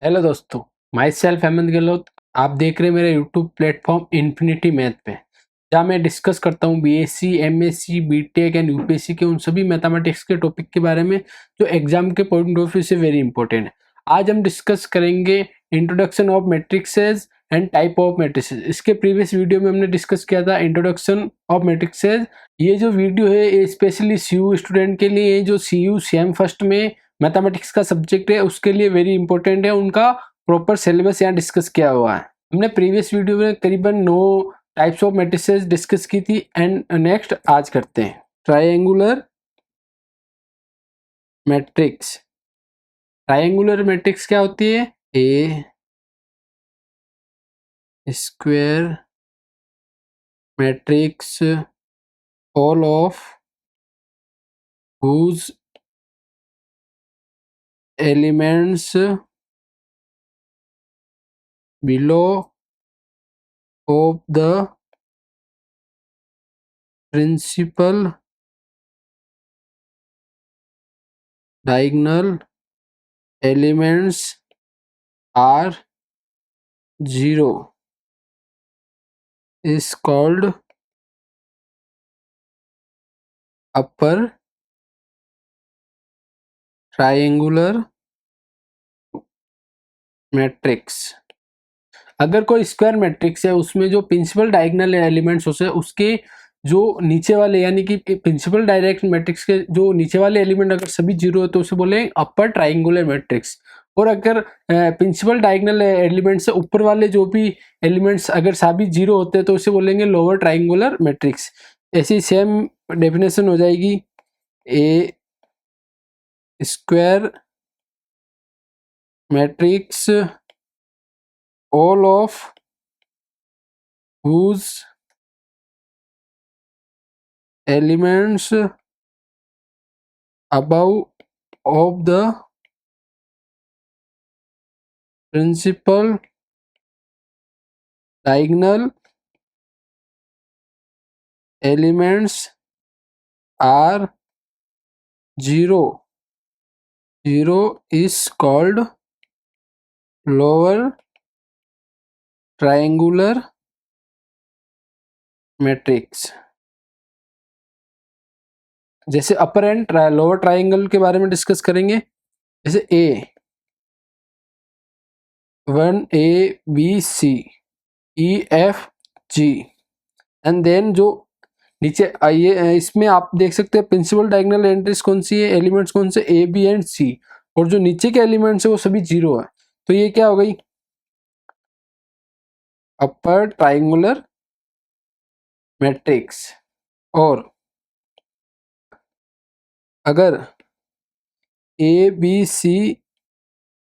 Hello दोस्तों, my self Hemant Gehlot. आप देख रहे हैं मेरे यूट्यूब प्लेटफॉर्म इन्फिनिटी मैथ पे, जहाँ मैं डिस्कस करता हूँ BSc, MSc, BTech and UPSC के उन सभी मैथमेटिक्स के टॉपिक के बारे में जो एग्जाम के पॉइंट ऑफ व्यू से वेरी इंपॉर्टेंट है। आज हम डिस्कस करेंगे introduction of matrixes and type of matrices. इसके प्रीवियस वीडियो में हमने डिस्कस किया था इंट्रोडक्शन ऑफ मैट्रिक्सेस। ये जो वीडियो है ये स्पेशली सीयू स्टूडेंट के लिए, जो सीयू सेम फर्स्ट में मैथमेटिक्स का सब्जेक्ट है उसके लिए वेरी इंपॉर्टेंट है। उनका प्रॉपर सिलेबस यहाँ डिस्कस किया हुआ है। हमने प्रीवियस वीडियो में करीबन 9 टाइप्स ऑफ मैट्रिसेस डिस्कस की थी एंड नेक्स्ट आज करते हैं ट्रायंगुलर मैट्रिक्स। ट्रायंगुलर मैट्रिक्स क्या होती है? A square matrix all of whose elements below of the principal diagonal elements are 0 is called upper triangular matrix. अगर कोई स्क्वायर मैट्रिक्स है उसमें जो प्रिंसिपल डायगोनल एलिमेंट्स होते हैं उसके जो नीचे वाले, यानी कि प्रिंसिपल डायरेक्ट मैट्रिक्स के जो नीचे वाले एलिमेंट अगर सभी जीरो है तो उसे बोलेंगे अपर ट्राइंगुलर मैट्रिक्स। और अगर प्रिंसिपल डायगोनल एलिमेंट्स से ऊपर वाले जो भी एलिमेंट्स अगर सभी जीरो होते हैं तो उसे बोलेंगे लोअर ट्राइंगुलर मैट्रिक्स। ऐसी सेम डेफिनेशन हो जाएगी a square matrix all of whose elements above of the principal diagonal elements are 0 is called lower triangular matrix। जैसे अपर एंड लोअर ट्राइंगल के बारे में डिस्कस करेंगे। जैसे A 1 A B C E F G and then जो नीचे आइए इसमें आप देख सकते हैं प्रिंसिपल डायगोनल एंट्रीज कौन सी है, एलिमेंट्स कौन से ए बी एंड सी, और जो नीचे के एलिमेंट्स है वो सभी जीरो है। तो ये क्या हो गई? Upper triangular matrix. और अगर ए बी सी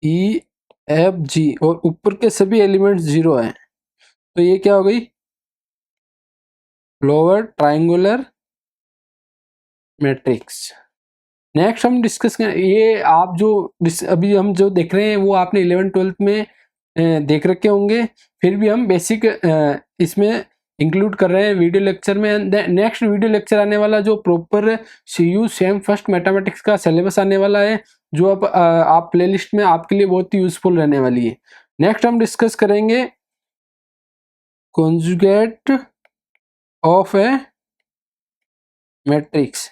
ई एफ जी और ऊपर के सभी एलिमेंट्स जीरो हैं तो ये क्या हो गई? Lower triangular matrix. नेक्स्ट हम डिस्कस करें, ये आप जो अभी हम जो देख रहे हैं वो आपने 11th-12th में देख रखे होंगे, फिर भी हम बेसिक इसमें इंक्लूड कर रहे हैं वीडियो लेक्चर में। नेक्स्ट वीडियो लेक्चर आने वाला जो proper CU sem first mathematics का सिलेबस आने वाला है, जो अब आप प्लेलिस्ट में आपके लिए बहुत ही यूजफुल रहने वाली है। नेक्स्ट हम डिस्कस करेंगे कॉन्जुगेट ऑफ ए मैट्रिक्स।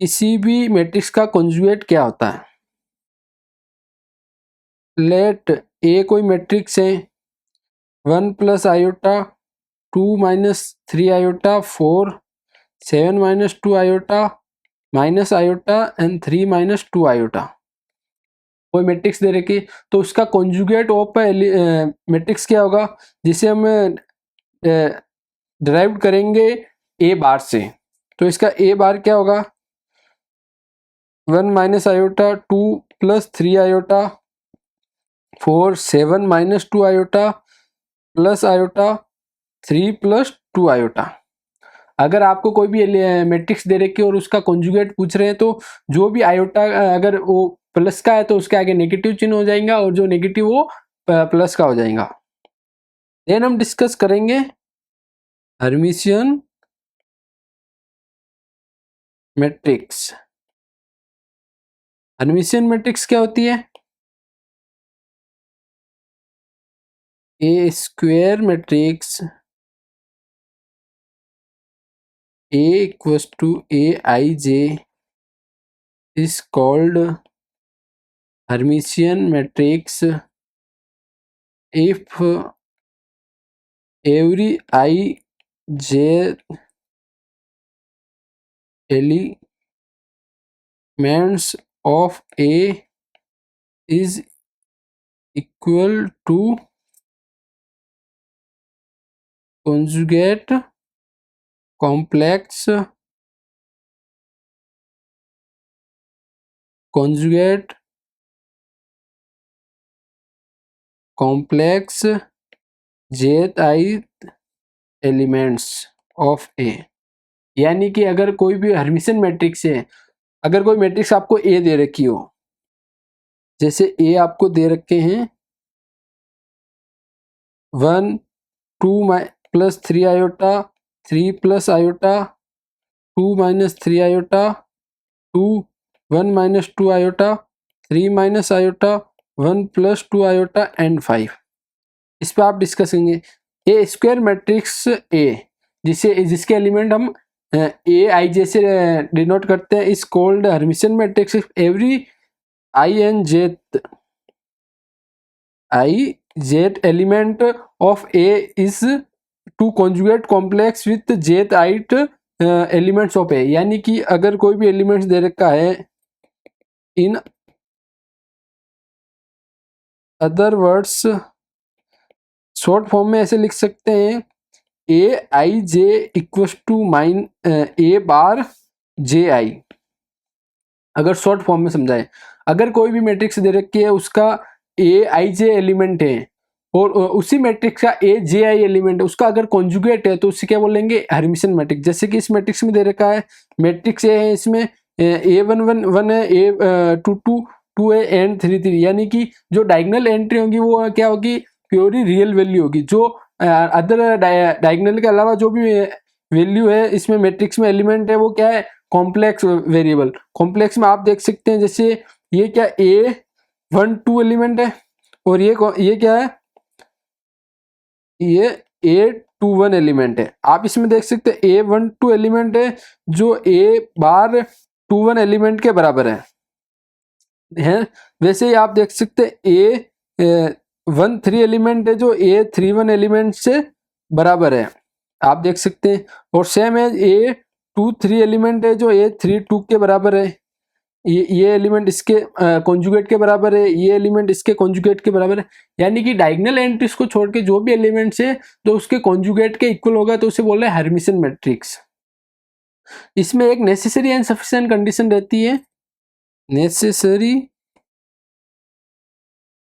किसी भी मैट्रिक्स का कॉन्जुगेट क्या होता है? लेट ए कोई मैट्रिक्स है 1 + iota 2 - 3 iota 4 7 - 2 iota minus iota and 3 - 2 iota कोई मैट्रिक्स दे रखी, तो उसका कॉन्जुगेट ऑफ मैट्रिक्स क्या होगा, जिसे हम डिराइव करेंगे ए बार से। तो इसका ए बार क्या होगा? 1 - iota 2 + 3 iota 4 7 - 2 iota plus iota 3 + 2 iota. अगर आपको कोई भी मैट्रिक्स दे रखी है और उसका कॉन्जुगेट पूछ रहे हैं तो जो भी आयोटा अगर वो प्लस का है तो उसके आगे नेगेटिव चिन्ह हो जाएगा, और जो नेगेटिव वो प्लस का हो जाएगा। देन हम डिस्कस करेंगे हर्मिशियन मैट्रिक्स। हर्मिशियन मैट्रिक्स क्या होती है? A square matrix A equals to Aij is called Hermitian matrix if every ij elements of A is equal to conjugate complex jth elements of A. यानी कि अगर कोई भी Hermitian matrix है, अगर कोई मैट्रिक्स आपको ए दे रखी हो, जैसे ए आपको दे रखे हैं 1 2 plus 3 iota 3 plus iota 2 minus 3 iota 2 1 minus 2 iota 3 minus iota 1 plus 2 iota and 5। इस पर आप डिस्कस करेंगे। ए स्क्वायर मैट्रिक्स ए जिसके एलिमेंट हम ए आई जे से डिनोट करते हैं is called Hermitian matrix. Every i j element of A is to conjugate complex with jth ith elements of A. यानी कि अगर कोई भी एलिमेंट्स दे रखा है, इन अदर वर्ड्स शॉर्ट फॉर्म में ऐसे लिख सकते हैं A I J equals to ए बार जे आई। अगर शॉर्ट फॉर्म में समझाए, अगर कोई भी मैट्रिक्स दे रखी है उसका ए आई जे एलिमेंट है और उसी मैट्रिक्स का ए जे आई एलिमेंट है, उसका अगर कॉन्जुगेट है तो उसे क्या बोलेंगे, हर्मिशन मैट्रिक्स। जैसे कि इस मैट्रिक्स में दे रखा है मैट्रिक्स ए है, इसमें ए वन वन वन है, ए टू टू टू है एंड थ्री थ्री। यानी कि जो डायगोनल एंट्री होगी वो क्या होगी, प्योरली रियल वैल्यू होगी। जो अदर डायगोनल के अलावा जो भी वैल्यू है इसमें मैट्रिक्स में एलिमेंट है वो क्या है, कॉम्प्लेक्स वेरिएबल। कॉम्प्लेक्स में आप देख सकते हैं जैसे ये क्या ए वन टू एलिमेंट है और ये क्या है, ये ए टू वन एलिमेंट है। आप इसमें देख सकते हैं ए वन टू एलिमेंट है जो ए बार टू वन एलिमेंट के बराबर है। वैसे ही आप देख सकते हैं ए वन थ्री एलिमेंट है जो ए थ्री वन एलिमेंट से बराबर है, आप देख सकते हैं। और सेम है ए टू थ्री एलिमेंट है जो ए थ्री टू के बराबर है। ये एलिमेंट इसके कॉन्जुगेट के बराबर है, ये एलिमेंट इसके कॉन्जुगेट के बराबर है। यानी कि डायगोनल एंट्रीज को छोड़ के जो भी एलिमेंट्स है तो उसके कॉन्जुगेट के इक्वल होगा तो उसे बोल रहे हैं हर्मिशन मैट्रिक्स। इसमें एक नेसेसरी एंड सफिशिएंट कंडीशन रहती है, नेसेसरी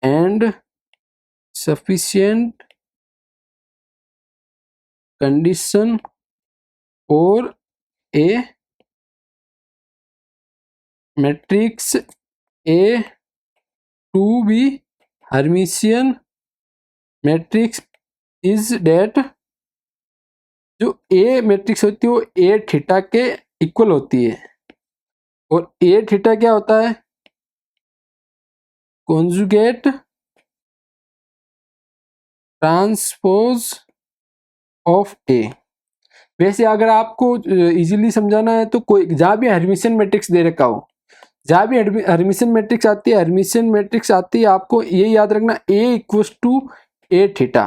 एंड सफिशिएंट कंडीशन और a matrix A to be Hermitian matrix is that, जो ए मैट्रिक्स होती है वो ए थीटा के इक्वल होती है। और ए थीटा क्या होता है, कॉन्जुगेट ट्रांसपोज ऑफ ए। वैसे अगर आपको इजीली समझाना है तो कोई जहां भी हर्मिशियन मैट्रिक्स दे रखा हो, जहां भी हर्मिशियन मैट्रिक्स आती है, हर्मिशियन मैट्रिक्स आती है आपको ये याद रखना ए इक्वल्स टू ए थीटा।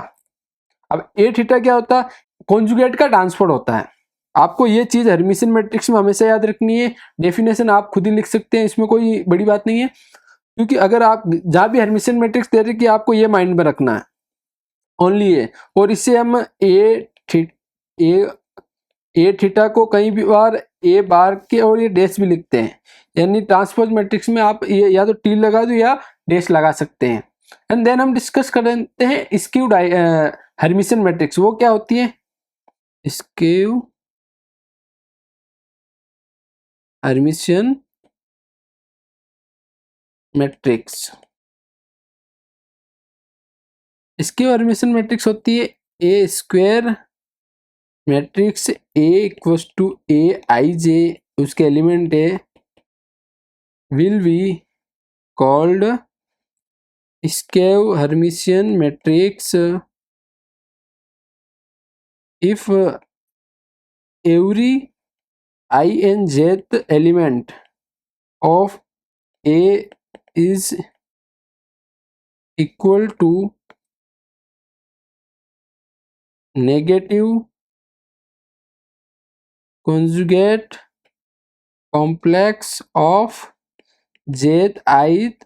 अब ए थीटा क्या होता है, कॉन्जुगेट का ट्रांसपोर्ट होता है। आपको ये चीज हर्मिशियन मैट्रिक्स में हमेशा याद रखनी है। डेफिनेशन आप खुद ही लिख सकते हैं, इसमें कोई बड़ी बात नहीं है। क्योंकि अगर आप जहां भी हर्मिशियन मैट्रिक्स दे रही है आपको ये माइंड में रखना है ओनली है। और इससे हम ए थीटा को कई बार ए बार के और ये डैश भी लिखते हैं। यानी ट्रांसपोज मैट्रिक्स में आप ये या तो टी लगा दो या डैश लगा सकते हैं। एंड देन हम डिस्कस कर लेते हैं स्क्यू हर्मिशियन मैट्रिक्स। वो क्या होती है, skew Hermitian matrix. Skew Hermitian matrix होती है a square matrix A equals to A I J, उसके एलिमेंट है will be called skew Hermitian matrix if every I and jth element of A is equal to negative conjugate complex of jth ith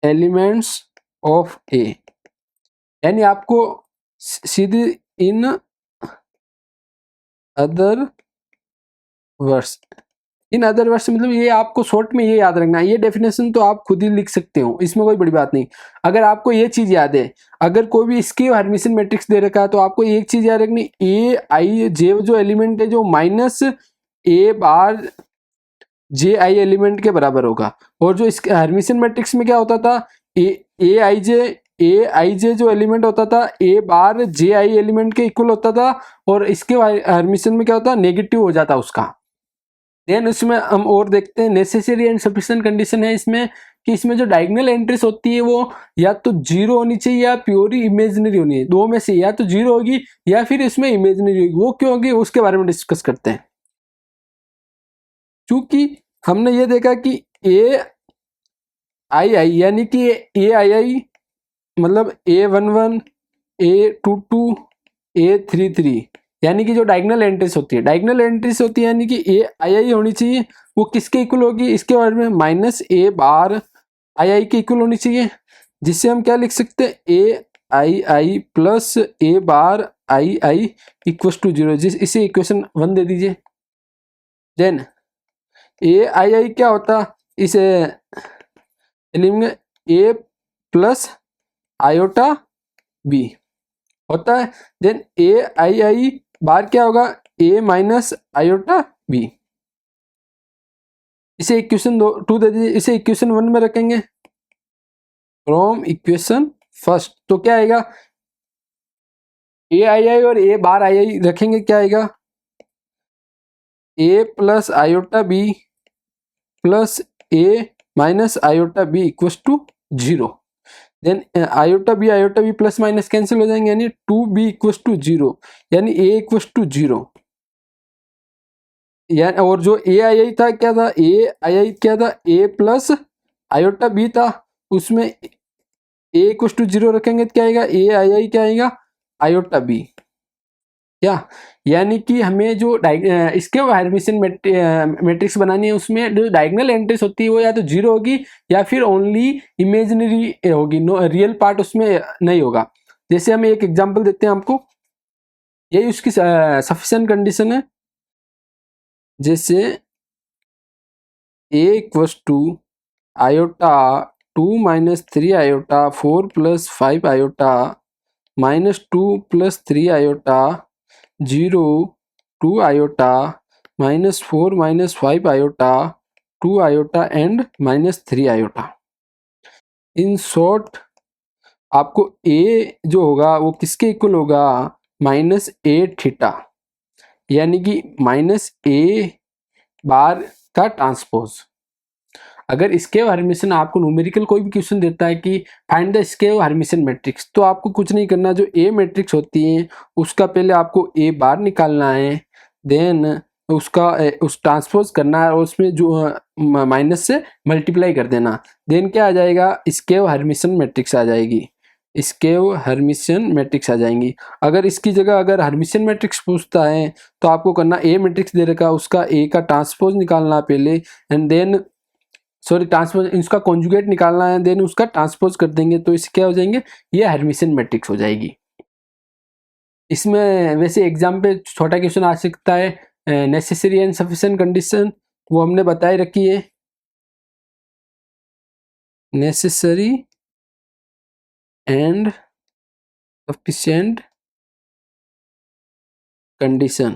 elements of A। यानी आपको सीधी in other words, in other words मतलब ये आपको short में ये याद रखना है। ये डेफिनेशन तो आप खुद ही लिख सकते हो, इसमें कोई बड़ी बात नहीं। अगर आपको ये चीज याद है, अगर कोई भी इसके हर्मिशन मैट्रिक्स दे रखा है तो आपको एक चीज याद रखनी, ए आई जे जो एलिमेंट है जो माइनस ए बार जे आई एलिमेंट के बराबर होगा। और जो इसके हर्मिशन मैट्रिक्स में क्या होता था, ए आई जे जो एलिमेंट होता था ए बार जे आई एलिमेंट के इक्वल होता था, और इसके हर्मिशन में क्या होता नेगेटिव हो जाता उसका। देन इसमें हम और देखते हैं नेसेसरी एंड सफिशिएंट कंडीशन है इसमें, कि इसमें जो डायगोनल एंट्रीज होती है वो या तो जीरो होनी चाहिए या प्योरली इमेजिनरी होनी है। दो में से या तो जीरो होगी या फिर इसमें इमेजिनरी होगी। वो क्यों होगी उसके बारे में डिस्कस करते हैं। क्योंकि हमने ये देखा कि ए आई आई यानी कि ए आई आई मतलब A11 A22 A33 यानी कि जो डायगोनल एंट्रीज होती है, डायगोनल एंट्रीज होती है यानी कि ए आई आई होनी चाहिए। वो किसके इक्वल होगी, इसके बारे में माइनस ए बार आई आई के इक्वल होनी चाहिए, जिससे हम क्या लिख सकते हैं A I I plus A bar I I equal to zero, जिस इसे इक्वेशन 1 दे दीजिए। देन ए आई आई क्या होता, इसे ए प्लस आयोटा बी होता है। देन ए आई आई बार क्या होगा, ए माइनस आयोटा बी। इसे इक्वेशन 2 दे दीजिए, इसे इक्वेशन 1 में रखेंगे फ्रॉम इक्वेशन फर्स्ट। तो क्या आएगा, ए आई आई और ए बार आई आई रखेंगे, क्या आएगा A plus iota B plus A minus iota B equal to zero. Then iota B plus minus cancel हो जाएंगे, यानी 2b इक्वल टू जीरो, यानी a इक्वल टू जीरो। यानी और जो ए आई आई था क्या था, ए आई आई क्या था a प्लस आयोटा बी था, उसमें a इक्वल टू जीरो रखेंगे तो क्या आएगा ए आई आई क्या आएगा आयोटा बी। क्या यानी कि हमें जो इसके हर्मिशन मैट्रिक्स बनानी है उसमें जो डायगोनल एंट्रीज होती है वो या तो जीरो होगी या फिर ओनली इमेजिनरी होगी, नो रियल पार्ट उसमें नहीं होगा। जैसे हम एक एग्जांपल देते हैं आपको, यही उसकी सफिशिएंट कंडीशन है। जैसे A equal to iota 2 minus 3 iota 4 plus 5 iota minus 2 plus 3 iota 0 2 iota minus 4 minus 5 iota 2 iota and minus 3 iota. In short आपको ए जो होगा वो किसके इक्वल होगा, माइनस ए थीटा, यानी कि माइनस ए बार का ट्रांसपोज। अगर स्केव हर्मिशन आपको न्यूमेरिकल कोई भी क्वेश्चन देता है कि find the skew Hermitian matrix, तो आपको कुछ नहीं करना, जो ए मैट्रिक्स होती है उसका पहले आपको ए बार निकालना है, देन उसका उस ट्रांसपोज करना है और उसमें जो माइनस से मल्टीप्लाई कर देना, देन क्या आ जाएगा स्केव हर्मिशन मैट्रिक्स आ जाएगी, स्केव हर्मिशन मैट्रिक्स आ जाएंगी। अगर इसकी जगह अगर हर्मिशन मैट्रिक्स पूछता है तो आपको करना ए मैट्रिक्स दे रखा उसका ए का ट्रांसपोज निकालना पहले, एंड देन सॉरी ट्रांसपोज इसका कॉन्जुगेट निकालना है, देन उसका ट्रांसपोज कर देंगे तो इसे क्या हो जाएंगे, ये हर्मिशन मैट्रिक्स हो जाएगी। इसमें वैसे एग्जाम पे छोटा क्वेश्चन आ सकता है नेसेसरी एंड सफिशिएंट कंडीशन, वो हमने बताई रखी है। नेसेसरी एंड सफिशिएंट कंडीशन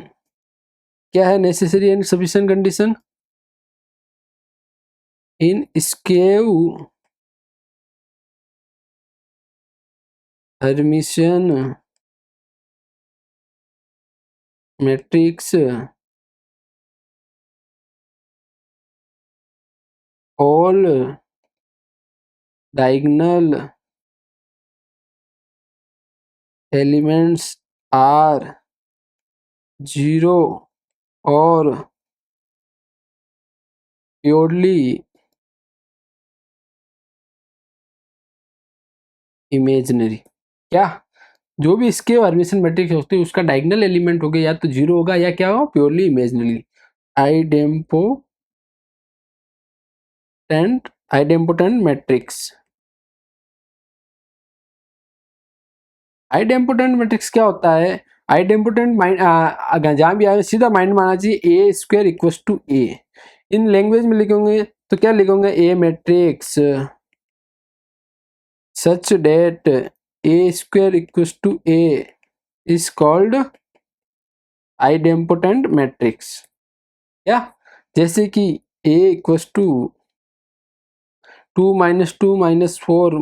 क्या है, necessary and sufficient condition in skew Hermitian matrix all diagonal elements are zero और प्योरली इमेजिनरी। क्या? जो भी इसके हर्मिटियन मैट्रिक्स होते हैं उसका डायगोनल एलिमेंट होगा या तो जीरो होगा या क्या होगा, purely imaginary. Idempotent matrix. Idempotent matrix क्या होता है? आइडेम्पोटेंट माइंड जहां भी आए सीधा माइंड में आना चाहिए A square equals to A. इन लैंग्वेज में लिखोगे तो क्या लिखोगे? A matrix such that A square equals to A is called idempotent matrix. क्या? जैसे कि ए इक्वल्स टू 2 - 2 - 4 -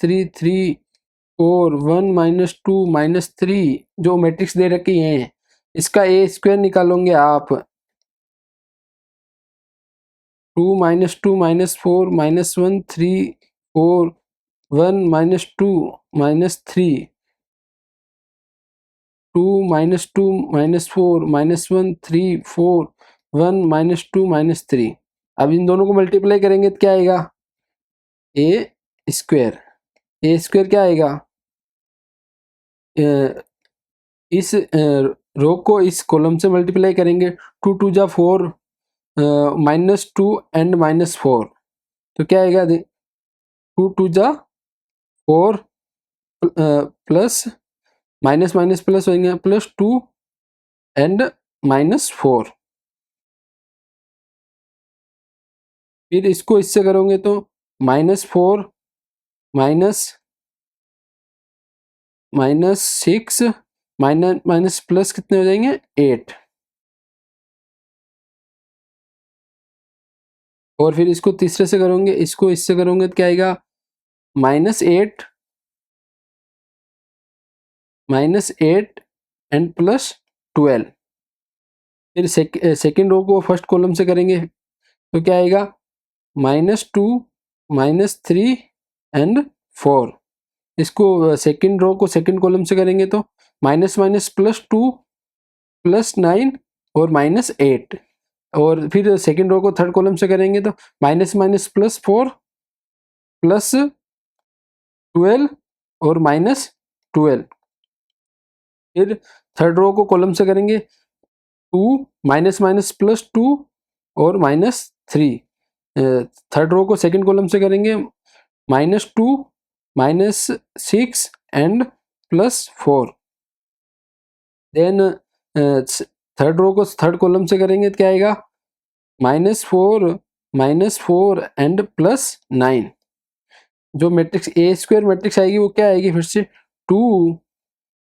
3 3 4 1 - 2 - 3 जो मैट्रिक्स दे रखी है इसका ए स्क्वायर निकालोगे आप 2 - 2 - 4 - 1 3 4 1 - 2 - 3 2 - 2 - 4 -1 3 4 1 - 2 - 3। अब इन दोनों को मल्टीप्लाई करेंगे तो क्या आएगा? ए स्क्वायर। ए स्क्वायर क्या आएगा? इस रो को इस कॉलम से मल्टीप्लाई करेंगे 2 × 2 = 4 -2 एंड -4 तो क्या आएगा? 2 × 2 = 4 प्लस माइनस माइनस प्लस हो जाएगा +2 एंड -4। फिर इसको इससे करोगे तो -4 -6 माइनस प्लस कितने हो जाएंगे? 8। और फिर इसको तीसरे से करोगे, इसको इससे करोगे तो क्या आएगा? -8 एंड +12। फिर सेकेंड रो को फर्स्ट कॉलम से करेंगे तो क्या आएगा? -2 -3 एंड 4। इसको सेकेंड रो को सेकेंड कॉलम से करेंगे तो माइनस माइनस +2 +9 और -8। और फिर सेकेंड रो को थर्ड कॉलम से करेंगे तो माइनस माइनस +4 +12 और -12। फिर थर्ड रो को कॉलम से करेंगे 2 माइनस माइनस +2 और -3। थर्ड रो को सेकेंड कॉलम से करेंगे -2 -6 एंड +4। देन थर्ड रो को थर्ड कॉलम से करेंगे तो क्या आएगा? -4 -4 एंड +9। जो मैट्रिक्स ए स्क्वायर मैट्रिक्स आएगी वो क्या आएगी? फिर से 2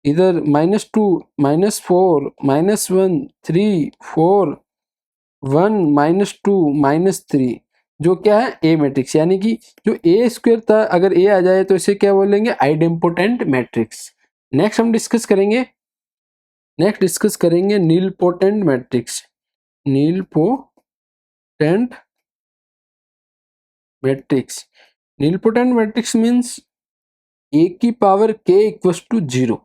इधर -2 -4 -1 3 4 1 -2 -3 जो क्या है? ए मैट्रिक्स। यानी कि जो ए स्क्वायर था अगर ए आ जाए तो इसे क्या बोलेंगे? Idempotent matrix. नेक्स्ट हम डिस्कस करेंगे nilpotent matrix. Nilpotent matrix. Nilpotent matrix means ए की पावर k इक्वल्स टू 0।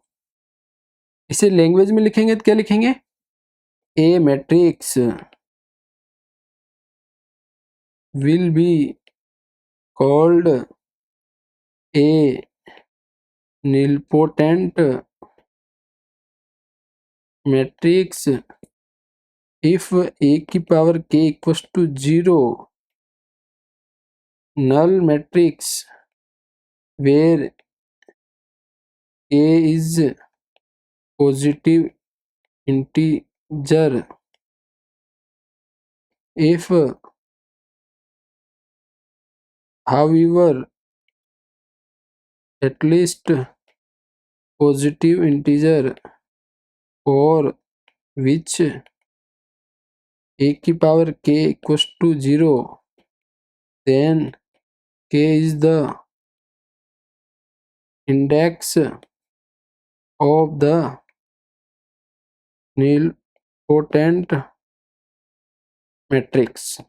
इसे लैंग्वेज में लिखेंगे तो क्या लिखेंगे? A matrix will be called a nilpotent matrix if a की power k equals to 0 null matrix where a is positive integer if however at least positive integer for which a की power k equals to 0 then k is the index of the nilpotent matrix।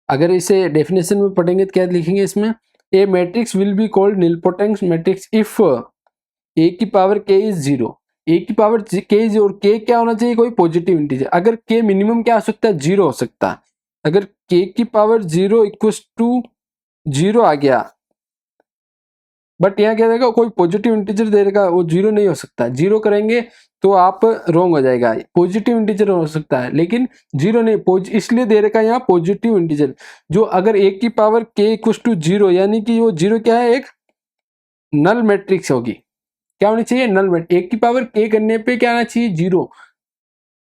अगर इसे definition में पढ़ेंगे तो क्या लिखेंगे इसमें, a matrix will be called nilpotent matrix if A की पावर के इज जीरो, ए की पावर के इज, और के क्या होना चाहिए, कोई पॉजिटिव इंटीजर। अगर के मिनिमम क्या हो सकता है, जीरो हो सकता है। अगर के की power zero equal to zero आ गया, बट यहाँ क्या देगा, कोई पॉजिटिव इंटीजर दे देगा, वो जीरो नहीं हो सकता। जीरो करेंगे तो आप रॉन्ग हो जाएगा, पॉजिटिव इंटीजर हो सकता है लेकिन जीरो नहीं, इसलिए दे रखा है यहाँ पॉजिटिव इंटीजर। जो अगर ए की पावर के इक्वल टू जीरो, यानी कि वो जीरो क्या है, एक नल मैट्रिक्स होगी। क्या होनी चाहिए, नल मैट्रिक्स। एक की पावर के करने पे क्या आना चाहिए, जीरो।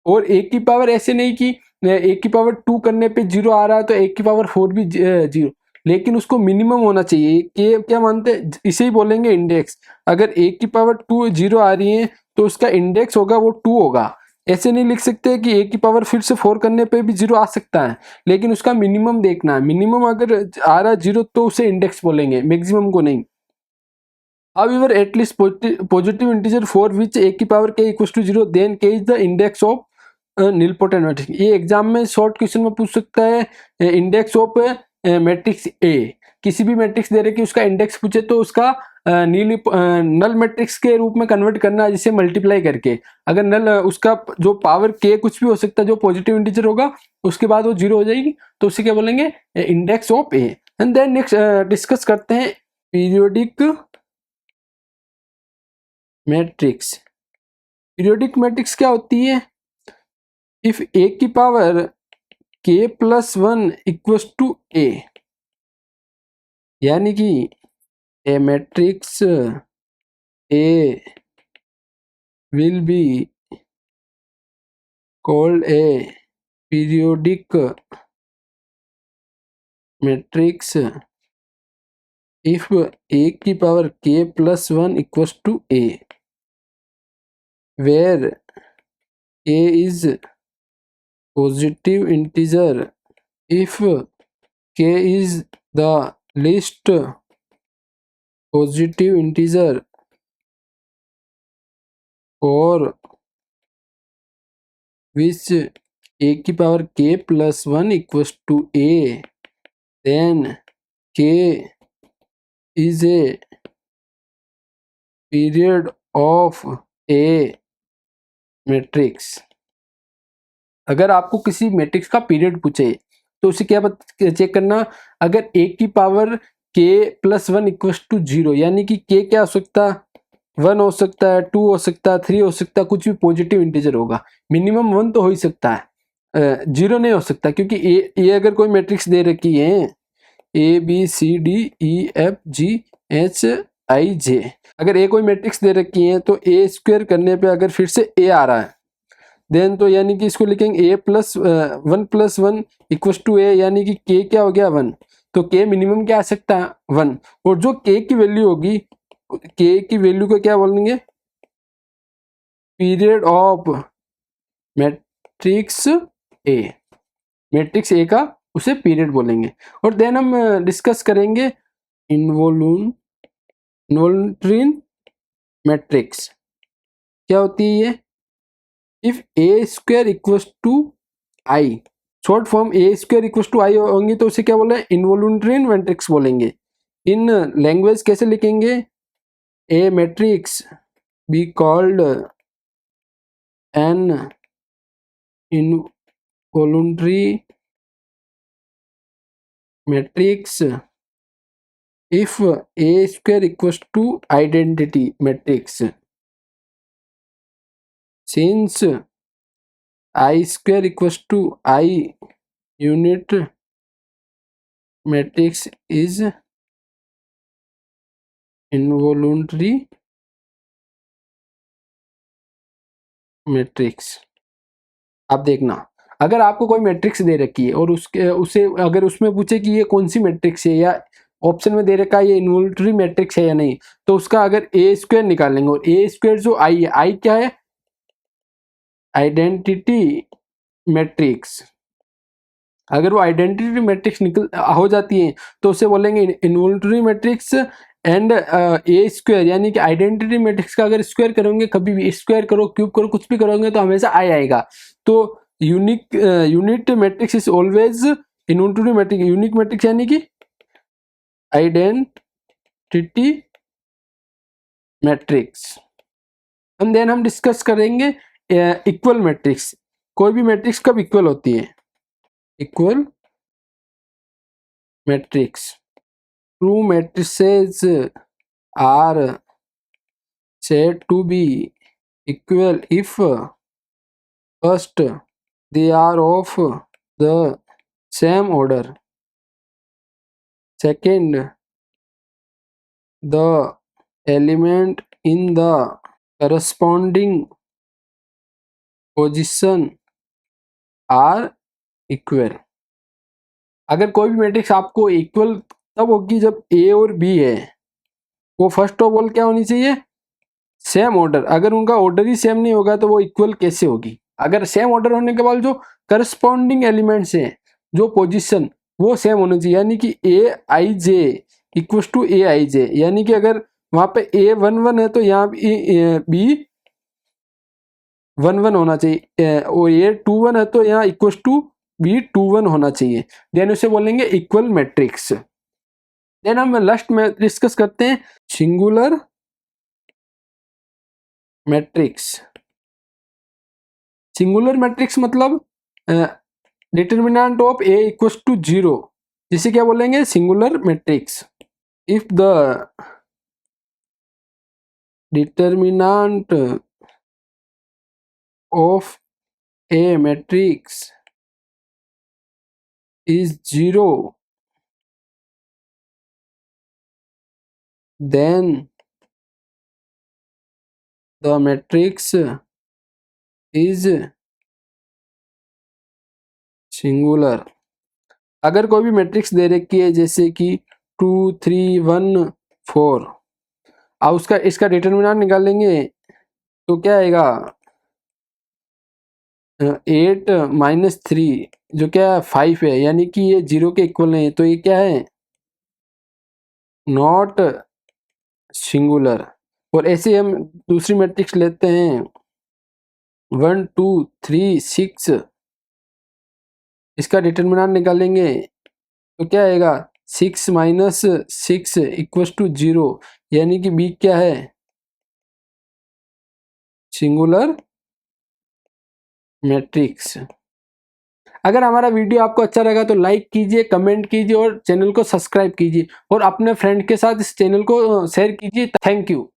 और एक की पावर ऐसे नहीं कि एक की पावर टू करने पे जीरो आ रहा है तो एक की पावर फोर भी जीरो, लेकिन उसको मिनिमम होना चाहिए। के क्या मानते हैं, इसे ही बोलेंगे इंडेक्स। अगर एक की पावर टू जीरो आ रही है तो उसका इंडेक्स होगा वो टू होगा। ऐसे नहीं लिख सकते कि एक की पावर फिर से फोर करने पे भी जीरो आ सकता है, लेकिन उसका मिनिमम देखना है। मिनिमम अगर आ रहा है जीरो तो उसे इंडेक्स बोलेंगे, मैक्सिमम को नहीं। However, at least positive integer for which a की power k equals to 0, then k is the index of nilpotent matrix। ये एग्जाम में शॉर्ट क्वेश्चन में पूछ सकता है, इंडेक्स ऑफ मैट्रिक्स ए। किसी भी मैट्रिक्स दे रहे कि उसका इंडेक्स पूछे तो उसका नल मैट्रिक्स के रूप में कन्वर्ट करना है, जिसे मल्टीप्लाई करके। अगर नल उसका जो पावर के कुछ भी हो सकता है, जो पॉजिटिव इंटीजर होगा उसके बाद वो जीरो हो जाएगी, तो उसे क्या बोलेंगे, index of A. And then next discuss करते हैं पीरियोडिक मैट्रिक्स। पीरियोडिक मैट्रिक्स क्या होती है, इफ ए की पावर के plus one equals to A, यानी कि a matrix A will be called a periodic matrix if A की पावर के plus one equals to A, where a is positive integer if k is the least positive integer for which a की power k plus 1 equals to a, then k is a period of a matrix. अगर आपको किसी matrix का period पूछे तो उसे क्या check करना, अगर ए की पावर के plus one equal to zero, यानी कि के क्या हो सकता है, वन हो सकता है, टू हो सकता है, थ्री हो सकता है, कुछ भी पॉजिटिव इंटीजर होगा। मिनिमम वन तो हो ही सकता है, जीरो नहीं हो सकता, क्योंकि ए अगर कोई मैट्रिक्स दे रखी है A B C D E F G H I J, अगर ए कोई मैट्रिक्स दे रखी है तो ए स्क्वायर करने पे अगर फिर से ए आ रहा है, देन तो यानी कि इसको लिखेंगे ए plus one equal to A, यानी कि के क्या हो गया, वन। तो के मिनिमम क्या आ सकता है, वन। और जो के की वैल्यू होगी, के की वैल्यू को क्या बोलेंगे, period of matrix A. Matrix ए का उसे पीरियड बोलेंगे। और देन हम डिस्कस करेंगे इन्वोल्यूटरी मैट्रिक्स। क्या होती है ये, if A square equals to I, short form A square equals to I होंगी तो उसे क्या बोले, इन्वोल्यूटरी मैट्रिक्स बोलेंगे। इन लैंग्वेज कैसे लिखेंगे, a matrix be called an involutory matrix if a square equals to identity matrix, since I square equals to I unit matrix is involuntary matrix। आप देखना, अगर आपको कोई मैट्रिक्स दे रखी है और उसे अगर उसमें पूछे कि ये कौन सी मैट्रिक्स है, या ऑप्शन में दे रखा है ये इन्वोल्यूटरी मैट्रिक्स है या नहीं, तो उसका अगर ए स्क्वायर निकालेंगे, और ए स्क्वायर जो आई है, आई क्या है, आइडेंटिटी मैट्रिक्स। अगर वो आइडेंटिटी मैट्रिक्स हो जाती है तो उसे बोलेंगे involutory matrix. And A square, यानी कि आइडेंटिटी मैट्रिक्स का अगर स्क्वायर करोगे, कभी भी स्क्वायर करो, क्यूब करो, कुछ भी करोगे तो हमेशा आई आएगा। तो unit matrix is always in unity matrix, unique matrix यानी कि आइडेंटिटी मैट्रिक्स। एंड देन हम डिस्कस करेंगे इक्वल मैट्रिक्स। कोई भी मैट्रिक्स कब इक्वल होती है? Equal matrix, two matrices are said to be equal if first they are of the same order, second the element in the corresponding position are equal। अगर कोई भी matrix आपको equal तब होगी जब ए और बी है, वो फर्स्ट ऑफ ऑल क्या होनी चाहिए? Same order. अगर उनका ऑर्डर ही सेम नहीं होगा तो वो इक्वल कैसे होगी? अगर सेम ऑर्डर होने के बाद जो करस्पॉन्डिंग एलिमेंट्स हैं, जो पोजीशन, वो सेम होने चाहिए। यानी कि ए I J equal to A I जे, यानी कि अगर वहां पे ए 1 1 है तो यहाँ बी 1 1 होना चाहिए, और ए 2 1 है तो यहाँ इक्वल टू बी 2 1 होना चाहिए। देन उसे बोलेंगे इक्वल मैट्रिक्स। देन हम लास्ट में डिस्कस करते हैं सिंगुलर मैट्रिक्स। सिंगुलर मैट्रिक्स मतलब determinant of A equal to 0, जिसे क्या बोलेंगे? Singular matrix. If the determinant of a matrix is 0, then the matrix is singular। अगर कोई भी मैट्रिक्स दे रखी है जैसे कि 2 3 1 4, अब उसका इसका डिटर्मिनेंट निकालेंगे तो क्या आएगा? 8 -3 जो क्या 5 है, यानी कि ये 0 के इक्वल नहीं है, तो ये क्या है? Not singular. और ऐसे हम दूसरी मैट्रिक्स लेते हैं 1 2 3 6, इसका डिटर्मिनेंट निकालेंगे तो क्या आएगा? 6 -6 इक्वल टू 0, यानी कि बी क्या है? Singular matrix. अगर हमारा वीडियो आपको अच्छा लगा तो लाइक कीजिए, कमेंट कीजिए और चैनल को सब्सक्राइब कीजिए, और अपने फ्रेंड के साथ इस चैनल को शेयर कीजिए। Thank you.